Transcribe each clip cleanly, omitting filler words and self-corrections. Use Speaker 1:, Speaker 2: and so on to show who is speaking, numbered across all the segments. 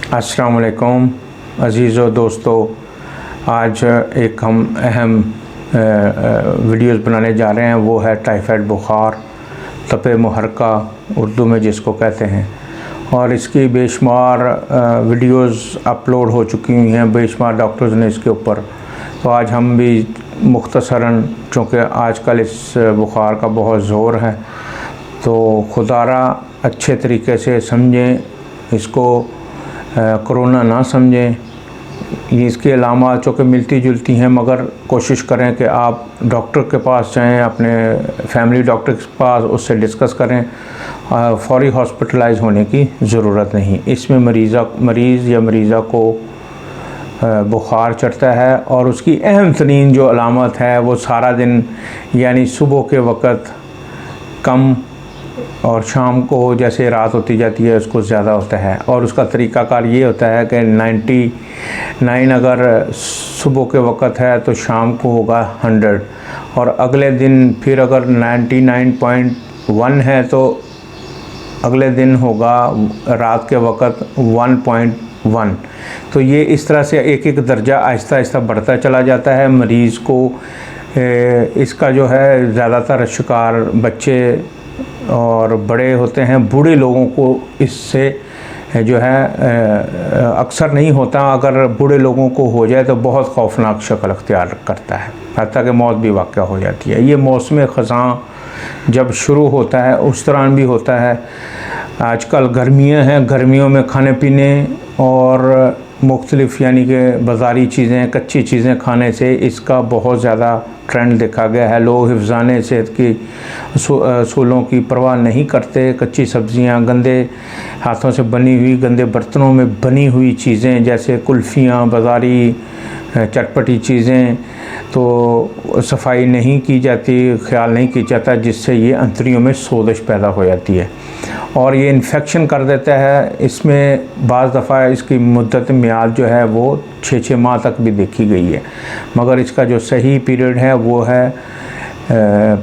Speaker 1: अस्सलाम वालेकुम अज़ीज़ो दोस्तों, आज एक हम अहम वीडियोज़ बनाने जा रहे हैं। वो है टाइफाइड बुखार, तपे मुहर्रका उर्दू में जिसको कहते हैं। और इसकी बेशुमार वीडियोज़ अपलोड हो चुकी हुई हैं, बेशुमार डॉक्टर्स ने इसके ऊपर। तो आज हम भी मुख्तसरन, चूँकि आजकल इस बुखार का बहुत ज़ोर है, तो खुदारा अच्छे तरीके से समझें इसको, कोरोना ना समझें। ये इसकी अलामात चूँकि मिलती जुलती हैं, मगर कोशिश करें कि आप डॉक्टर के पास जाएं, अपने फैमिली डॉक्टर के पास, उससे डिस्कस करें। फौरी हॉस्पिटलाइज होने की ज़रूरत नहीं। इसमें मरीज़ या मरीज़ा को बुखार चढ़ता है और उसकी अहम तरीन जो अलामत है वो सारा दिन, यानी सुबह के वक़्त कम और शाम को जैसे रात होती जाती है उसको ज़्यादा होता है। और उसका तरीक़ाकार ये होता है कि 99 अगर सुबह के वक़्त है तो शाम को होगा 100, और अगले दिन फिर अगर 99.1 है तो अगले दिन होगा रात के वक़्त 1.1। तो ये इस तरह से एक एक दर्जा आहिस्ता आहिस्ता बढ़ता चला जाता है। मरीज़ को इसका जो है ज़्यादातर शिकार बच्चे और बड़े होते हैं। बूढ़े लोगों को इससे जो है अक्सर नहीं होता। अगर बूढ़े लोगों को हो जाए तो बहुत खौफनाक शक्ल अख्तियार करता है, हत्ता कि मौत भी वाक़या हो जाती है। ये मौसम ख़ज़ां जब शुरू होता है उस दौरान भी होता है। आजकल गर्मियाँ हैं, गर्मियों में खाने पीने और मुख्तलिफ़ यानी कि बाज़ारी चीज़ें, कच्ची चीज़ें खाने से इसका बहुत ज़्यादा ट्रेंड देखा गया है। लोग हिफ़्ज़ाने सेहत की असूलों की परवाह नहीं करते। कच्ची सब्ज़ियाँ, गंदे हाथों से बनी हुई, गंदे बर्तनों में बनी हुई चीज़ें जैसे कुल्फ़ियाँ, बाज़ारी चटपटी चीज़ें, तो सफाई नहीं की जाती, ख्याल नहीं किया जाता, जिससे ये अंतड़ियों में सोजिश पैदा हो जाती है और ये इन्फेक्शन कर देता है। इसमें बाज़ दफ़ा इसकी मुद्दत मियाद जो है वो 6 माह तक भी देखी गई है, मगर इसका जो सही पीरियड है वो है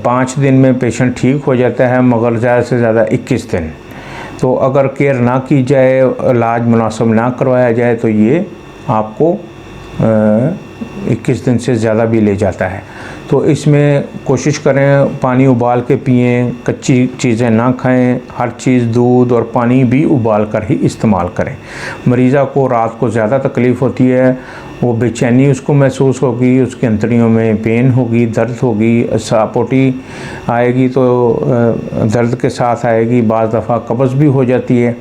Speaker 1: 5 दिन में पेशेंट ठीक हो जाता है, मगर ज़्यादा से ज़्यादा 21 दिन। तो अगर केयर ना की जाए, इलाज मुनासिब ना करवाया जाए तो ये आपको 21 दिन से ज़्यादा भी ले जाता है। तो इसमें कोशिश करें पानी उबाल के पिएं, कच्ची चीज़ें ना खाएं, हर चीज़ दूध और पानी भी उबाल कर ही इस्तेमाल करें। मरीज़ा को रात को ज़्यादा तकलीफ़ होती है, वो बेचैनी उसको महसूस होगी, उसकी अंतड़ियों में पेन होगी, दर्द होगी, सापोटी आएगी तो दर्द के साथ आएगी, बाज़ दफ़ा कब्ज़ भी हो जाती है।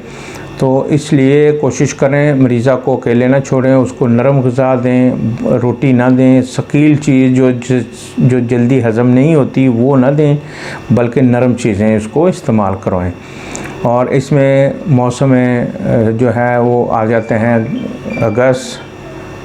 Speaker 1: तो इसलिए कोशिश करें मरीज़ा को अकेले ना छोड़ें, उसको नरम ग़िज़ा दें, रोटी ना दें, शकील चीज़ जो जल्दी हज़म नहीं होती वो ना दें, बल्कि नरम चीज़ें उसको इस्तेमाल करवाएं। और इसमें मौसम जो है वो आ जाते हैं अगस्त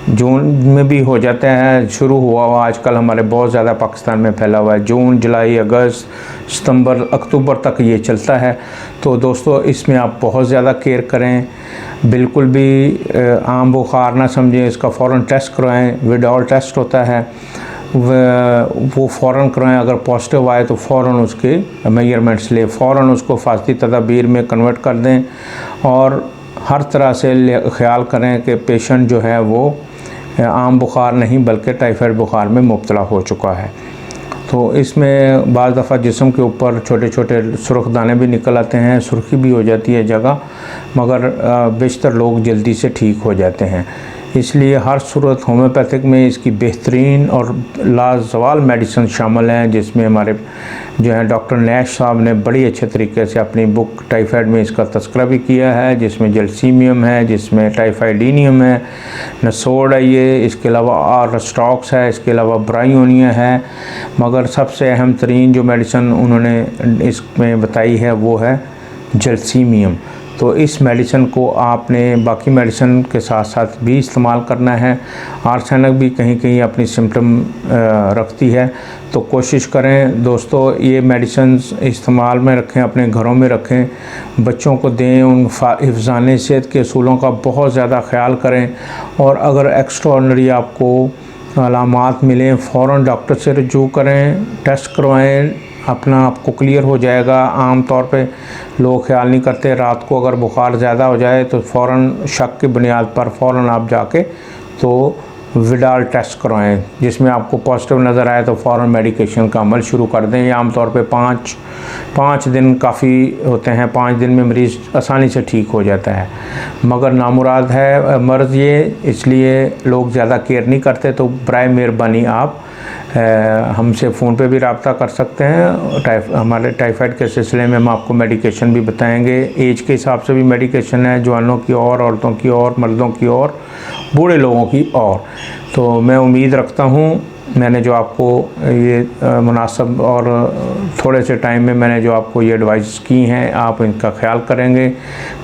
Speaker 1: जून में भी हो जाते हैं, शुरू हुआ आजकल हमारे बहुत ज़्यादा पाकिस्तान में फैला हुआ है। जून, जुलाई, अगस्त, सितंबर, अक्टूबर तक ये चलता है। तो दोस्तों इसमें आप बहुत ज़्यादा केयर करें, बिल्कुल भी आम बुखार ना समझें, इसका फ़ौरन टेस्ट करवाएं। विडाल टेस्ट होता है वो फ़ौरन करवाएं। अगर पॉजिटिव आए तो फ़ौरन उसके मेजरमेंट्स ले, फ़ौरन उसको फास्ती तदाबीर में कन्वर्ट कर दें और हर तरह से ख्याल करें कि पेशेंट जो है वो आम बुखार नहीं बल्कि टाइफाइड बुखार में मुब्तला हो चुका है। तो इसमें बाज़ दफ़ा जिस्म के ऊपर छोटे छोटे सुर्ख दाने भी निकल आते हैं, सुर्खी भी हो जाती है जगह, मगर बेशतर लोग जल्दी से ठीक हो जाते हैं। इसलिए हर सूरत होम्योपैथिक में इसकी बेहतरीन और लाजवाल मेडिसिन शामिल हैं, जिसमें हमारे जो है डॉक्टर नैश साहब ने बड़ी अच्छे तरीके से अपनी बुक टाइफाइड में इसका तस्करा भी किया है, जिसमें जलसीमियम है, जिसमें टाइफाइडीनियम है, नसोड है, ये इसके अलावा आरस्टॉक्स है, इसके अलावा ब्रायोनिया है, मगर सबसे अहम तरीन जो मेडिसिन उन्होंने इसमें बताई है वो है जलसीमियम। तो इस मेडिसिन को आपने बाकी मेडिसिन के साथ साथ भी इस्तेमाल करना है। आर्सेनिक भी कहीं कहीं अपनी सिम्टम रखती है, तो कोशिश करें दोस्तों ये मेडिसिन इस्तेमाल में रखें, अपने घरों में रखें, बच्चों को दें, उन हिफ़्ज़ाने सेहत के असूलों का बहुत ज़्यादा ख्याल करें। और अगर एक्स्ट्राऑर्डिनरी आपको अलामात मिलें फ़ौरन डॉक्टर से रजू करें, टेस्ट करवाएं, अपना आपको क्लियर हो जाएगा। आम तौर पे लोग ख्याल नहीं करते, रात को अगर बुखार ज़्यादा हो जाए तो फ़ौरन शक की बुनियाद पर फ़ौरन आप जाके तो विडाल टेस्ट करवाएं, जिसमें आपको पॉजिटिव नज़र आए तो फ़ौरन मेडिकेशन का अमल शुरू कर दें। ये आम तौर पे पाँच दिन काफ़ी होते हैं, 5 दिन में मरीज़ आसानी से ठीक हो जाता है। मगर नामुराद है मर्ज़ ये, इसलिए लोग ज़्यादा केयर नहीं करते। तो बराए मेहरबानी आप हमसे फ़ोन पे भी रब्ता कर सकते हैं। हमारे टाइफाइड के सिलसिले में हम आपको मेडिकेशन भी बताएंगे। एज के हिसाब से भी मेडिकेशन है, जवानों की और, औरतों की और, मर्दों की और, बूढ़े लोगों की और। तो मैं उम्मीद रखता हूँ मैंने जो आपको ये मुनासिब और थोड़े से टाइम में मैंने जो आपको ये एडवाइस की हैं, आप इनका ख्याल करेंगे।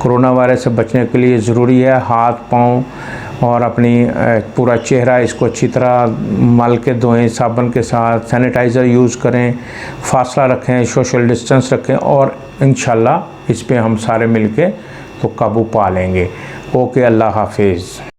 Speaker 1: कोरोना वायरस से बचने के लिए ज़रूरी है हाथ पाँव और अपनी पूरा चेहरा इसको अच्छी तरह मल के धोएं, साबुन के साथ सैनिटाइज़र यूज़ करें, फासला रखें, सोशल डिस्टेंस रखें और इंशाल्लाह इस पे हम सारे मिलके तो काबू पा लेंगे। ओके, अल्लाह हाफिज़।